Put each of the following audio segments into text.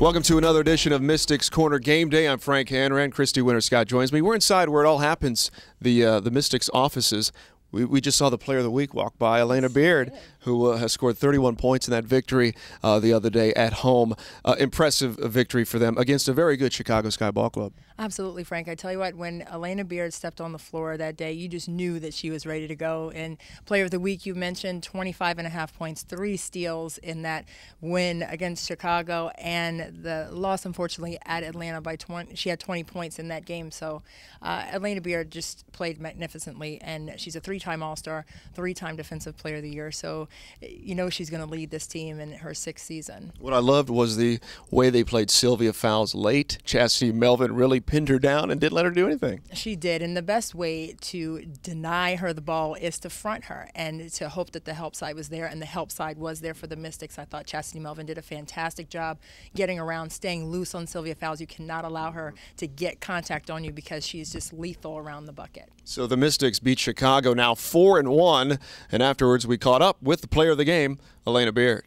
Welcome to another edition of Mystics Corner Game Day. I'm Frank Hanran. Christy Winter-Scott joins me. We're inside where it all happens, the Mystics offices. We just saw the Player of the Week walk by, Elena Beard, who has scored 31 points in that victory the other day at home. Impressive victory for them against a very good Chicago Sky Ball Club. Absolutely, Frank. I tell you what, when Elena Beard stepped on the floor that day, you just knew that she was ready to go. And Player of the Week, you mentioned 25.5 points, 3 steals in that win against Chicago, and the loss, unfortunately, at Atlanta by 20. She had 20 points in that game. So Elena Beard just played magnificently, and she's a 3-time All-Star, 3-time Defensive Player of the Year. So you know she's going to lead this team in her 6th season. What I loved was the way they played Sylvia Fowles late. Chastity Melvin really pinned her down and didn't let her do anything. She did, and the best way to deny her the ball is to front her and to hope that the help side was there, and the help side was there for the Mystics. I thought Chastity Melvin did a fantastic job getting around, staying loose on Sylvia Fowles. You cannot allow her to get contact on you because she's just lethal around the bucket. So the Mystics beat Chicago, now 4-1, and afterwards we caught up with the player of the game, Elena Beard.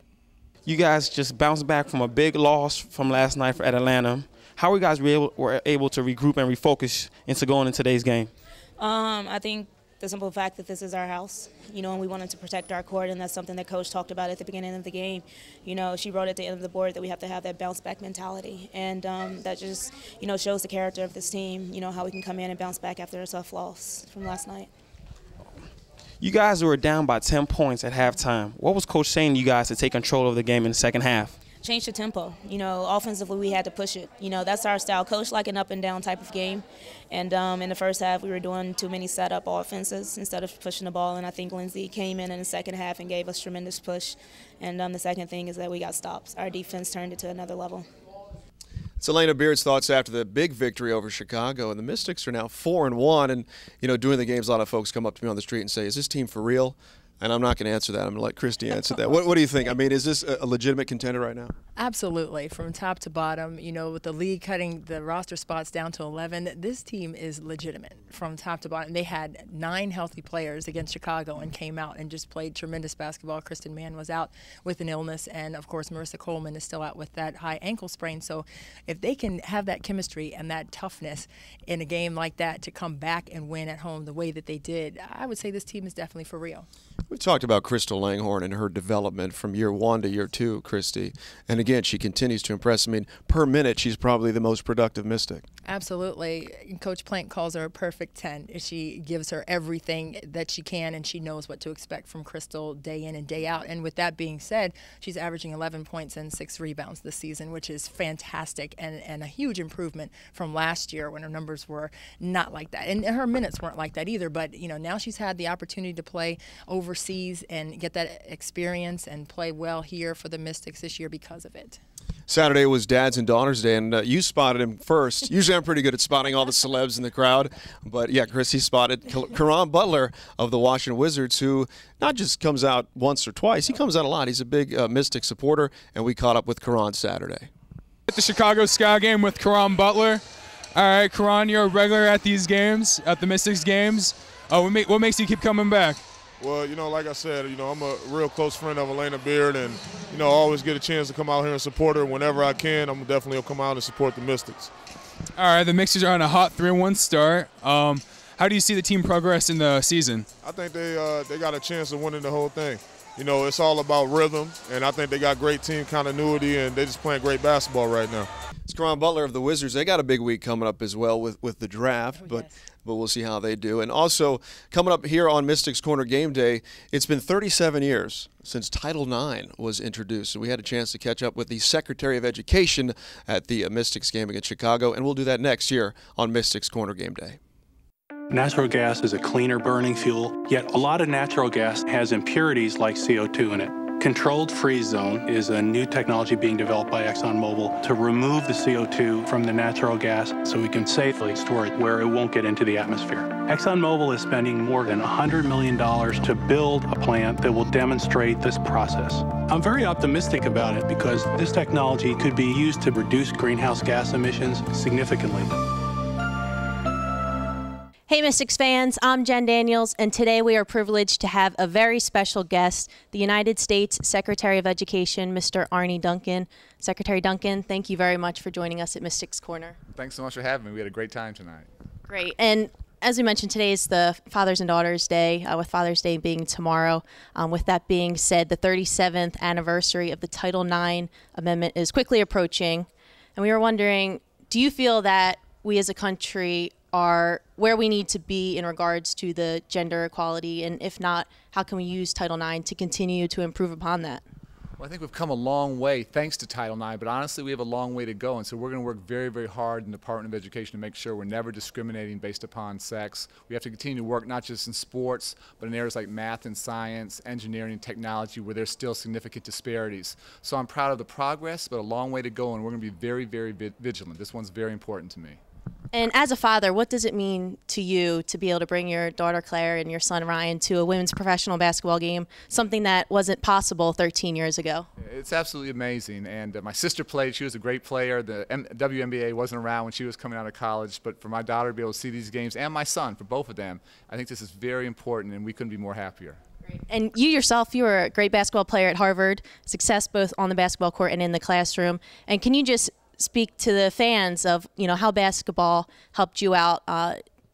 You guys just bounced back from a big loss from last night at Atlanta. How were you guys were able to regroup and refocus into going in today's game? I think the simple fact that this is our house, and we wanted to protect our court, and that's something that Coach talked about at the beginning of the game. She wrote at the end of the board that we have to have that bounce-back mentality, and that just, shows the character of this team, how we can come in and bounce back after a tough loss from last night. You guys were down by 10 points at halftime. What was Coach saying to you guys to take control of the game in the second half? Change the tempo. Offensively we had to push it. That's our style. Coach like an up and down type of game. And in the first half we were doing too many setup offenses instead of pushing the ball. And I think Lindsay came in the second half and gave us tremendous push. And the second thing is that we got stops. Our defense turned it to another level. It's Elena Beard's thoughts after the big victory over Chicago, and the Mystics are now 4-1. And doing the games, a lot of folks come up to me on the street and say, "Is this team for real?" And I'm not going to answer that. I'm going to let Christy answer that. What do you think? I mean, is this a legitimate contender right now? Absolutely. From top to bottom, with the league cutting the roster spots down to 11, this team is legitimate from top to bottom. They had 9 healthy players against Chicago and came out and just played tremendous basketball. Kristen Mann was out with an illness, and, of course, Marissa Coleman is still out with that high ankle sprain. So if they can have that chemistry and that toughness in a game like that to come back and win at home the way that they did, I would say this team is definitely for real. We talked about Crystal Langhorne and her development from year 1 to year 2, Christy. And again, she continues to impress. I mean, per minute, she's probably the most productive Mystic. Absolutely. Coach Plank calls her a perfect 10. She gives her everything that she can, and she knows what to expect from Crystal day in and day out. And with that being said, she's averaging 11 points and 6 rebounds this season, which is fantastic and a huge improvement from last year when her numbers were not like that. And her minutes weren't like that either. But, now she's had the opportunity to play overseas and get that experience and play well here for the Mystics this year because of it. Saturday was Dads and Daughters Day, and you spotted him first. Usually I'm pretty good at spotting all the celebs in the crowd, but yeah, Chrissy spotted Caron Butler of the Washington Wizards, who not just comes out once or twice, he comes out a lot. He's a big Mystic supporter, and we caught up with Caron Saturday. At the Chicago Sky game with Caron Butler. All right, Caron, you're a regular at these games, at the Mystics games. What makes you keep coming back? Well, like I said, I'm a real close friend of Elena Beard, and, I always get a chance to come out here and support her whenever I can. I'm definitely going to come out and support the Mystics. All right, the Mystics are on a hot 3-1 start. How do you see the team progress in the season? I think they got a chance of winning the whole thing. It's all about rhythm, and I think they got great team continuity, and they're just playing great basketball right now. It's Caron Butler of the Wizards. They got a big week coming up as well with the draft, but we'll see how they do. And also, coming up here on Mystics Corner Game Day, it's been 37 years since Title IX was introduced. And we had a chance to catch up with the Secretary of Education at the Mystics game against Chicago, and we'll do that next year on Mystics Corner Game Day. Natural gas is a cleaner burning fuel, yet a lot of natural gas has impurities like CO2 in it. Controlled freeze zone is a new technology being developed by ExxonMobil to remove the CO2 from the natural gas so we can safely store it where it won't get into the atmosphere. ExxonMobil is spending more than $100 million to build a plant that will demonstrate this process. I'm very optimistic about it because this technology could be used to reduce greenhouse gas emissions significantly. Hey Mystics fans, I'm Jen Daniels, and today we are privileged to have a very special guest, the United States Secretary of Education, Mr. Arne Duncan. Secretary Duncan, thank you very much for joining us at Mystics Corner. Thanks so much for having me. We had a great time tonight. Great. And as we mentioned, today is the Fathers and Daughters Day, with Father's Day being tomorrow. With that being said, the 37th anniversary of the Title IX Amendment is quickly approaching, and we were wondering, do you feel that we as a country are where we need to be in regards to the gender equality, and if not, how can we use Title IX to continue to improve upon that? Well, I think we've come a long way thanks to Title IX, but honestly we have a long way to go, and so we're going to work very, very hard in the Department of Education to make sure we're never discriminating based upon sex. We have to continue to work not just in sports, but in areas like math and science, engineering and technology, where there's still significant disparities. So I'm proud of the progress, but a long way to go, and we're going to be very, very vigilant. This one's very important to me. And as a father, what does it mean to you to be able to bring your daughter Claire and your son Ryan to a women's professional basketball game, something that wasn't possible 13 years ago? It's absolutely amazing, and my sister played. She was a great player. The WNBA wasn't around when she was coming out of college, but for my daughter to be able to see these games, and my son, for both of them, I think this is very important, and we couldn't be more happier. Great. And you yourself, you were a great basketball player at Harvard, success both on the basketball court and in the classroom. And can you just speak to the fans of, you know, how basketball helped you out,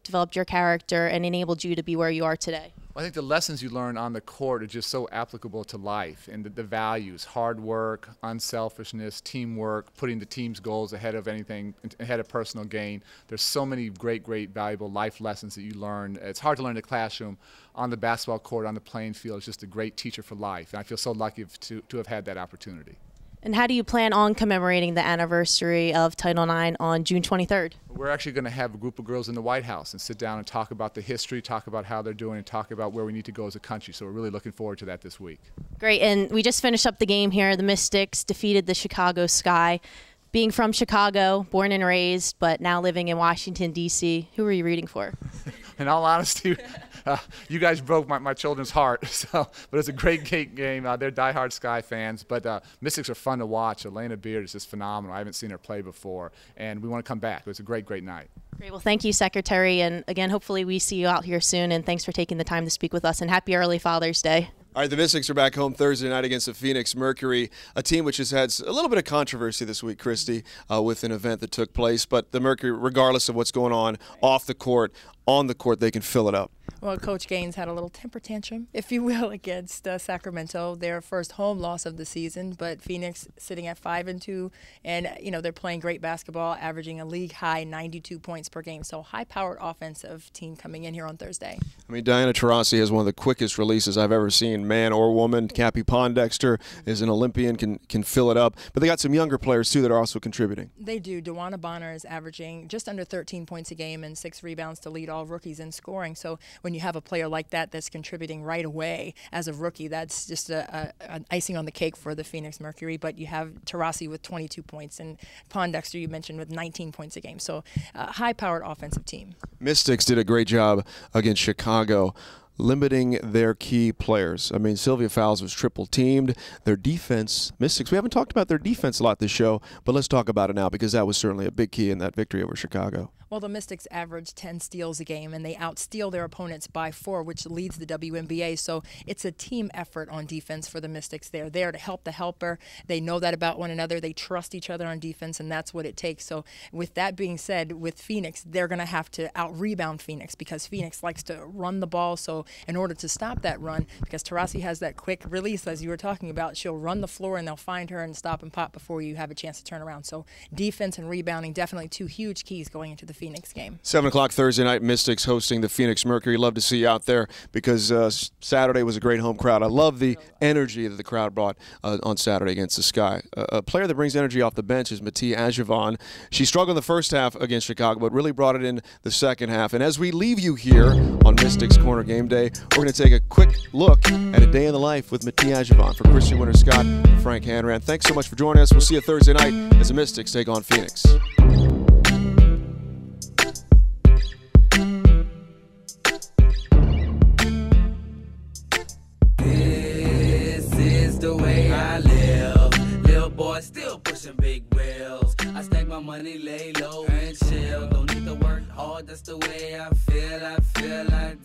developed your character, and enabled you to be where you are today? Well, I think the lessons you learn on the court are just so applicable to life, and the values, hard work, unselfishness, teamwork, putting the team's goals ahead of anything, ahead of personal gain. There's so many great, great, valuable life lessons that you learn. It's hard to learn in the classroom. On the basketball court, on the playing field, it's just a great teacher for life, and I feel so lucky to have had that opportunity. And how do you plan on commemorating the anniversary of Title IX on June 23rd? We're actually going to have a group of girls in the White House and sit down and talk about the history, talk about how they're doing, and talk about where we need to go as a country. So we're really looking forward to that this week. Great. And we just finished up the game here. The Mystics defeated the Chicago Sky. Being from Chicago, born and raised, but now living in Washington, D.C., who are you rooting for? In all honesty, you guys broke my children's heart. But it's a great game. They're diehard Sky fans, but Mystics are fun to watch. Elena Beard is just phenomenal. I haven't seen her play before, and we want to come back. It was a great, great night. Great. Well, thank you, Secretary, and again, hopefully we see you out here soon, and thanks for taking the time to speak with us, and happy early Father's Day. All right, the Mystics are back home Thursday night against the Phoenix Mercury, a team which has had a little bit of controversy this week, Christy, with an event that took place. But the Mercury, regardless of what's going on off the court, on the court, they can fill it up. Well, Coach Gaines had a little temper tantrum, if you will, against Sacramento, their first home loss of the season. But Phoenix sitting at 5-2, and you know they're playing great basketball, averaging a league high 92 points per game. So high-powered offensive team coming in here on Thursday. I mean, Diana Taurasi has one of the quickest releases I've ever seen, man or woman. Cappie Pondexter is an Olympian, can fill it up. But they got some younger players too that are also contributing. They do. DeWanna Bonner is averaging just under 13 points a game and 6 rebounds to lead all rookies in scoring. So when you have a player like that that's contributing right away as a rookie, that's just an icing on the cake for the Phoenix Mercury. But you have Taurasi with 22 points and Pondexter, you mentioned, with 19 points a game. So high-powered offensive team. Mystics did a great job against Chicago, limiting their key players. I mean, Sylvia Fowles was triple teamed. Their defense, Mystics, we haven't talked about their defense a lot this show, but let's talk about it now because that was certainly a big key in that victory over Chicago. Well, the Mystics average 10 steals a game, and they outsteal their opponents by 4, which leads the WNBA. So it's a team effort on defense for the Mystics. They're there to help the helper. They know that about one another. They trust each other on defense, and that's what it takes. So with that being said, with Phoenix, they're going to have to out-rebound Phoenix because Phoenix likes to run the ball. So in order to stop that run, because Taurasi has that quick release, as you were talking about, she'll run the floor, and they'll find her and stop and pop before you have a chance to turn around. So defense and rebounding, definitely 2 huge keys going into the Phoenix game. 7 o'clock Thursday night, Mystics hosting the Phoenix Mercury. Love to see you out there because Saturday was a great home crowd. I love the energy that the crowd brought on Saturday against the Sky. A player that brings energy off the bench is Mattia Ajavon. She struggled in the first half against Chicago, but really brought it in the second half. And as we leave you here on Mystics Corner Game Day, we're going to take a quick look at a day in the life with Mattia Ajavon. For Christian Winter-Scott and Frank Hanran, thanks so much for joining us. We'll see you Thursday night as the Mystics take on Phoenix. The way I live, little boy still pushing big wheels. I stack my money, lay low and chill. Don't need to work hard, that's the way I feel. feel like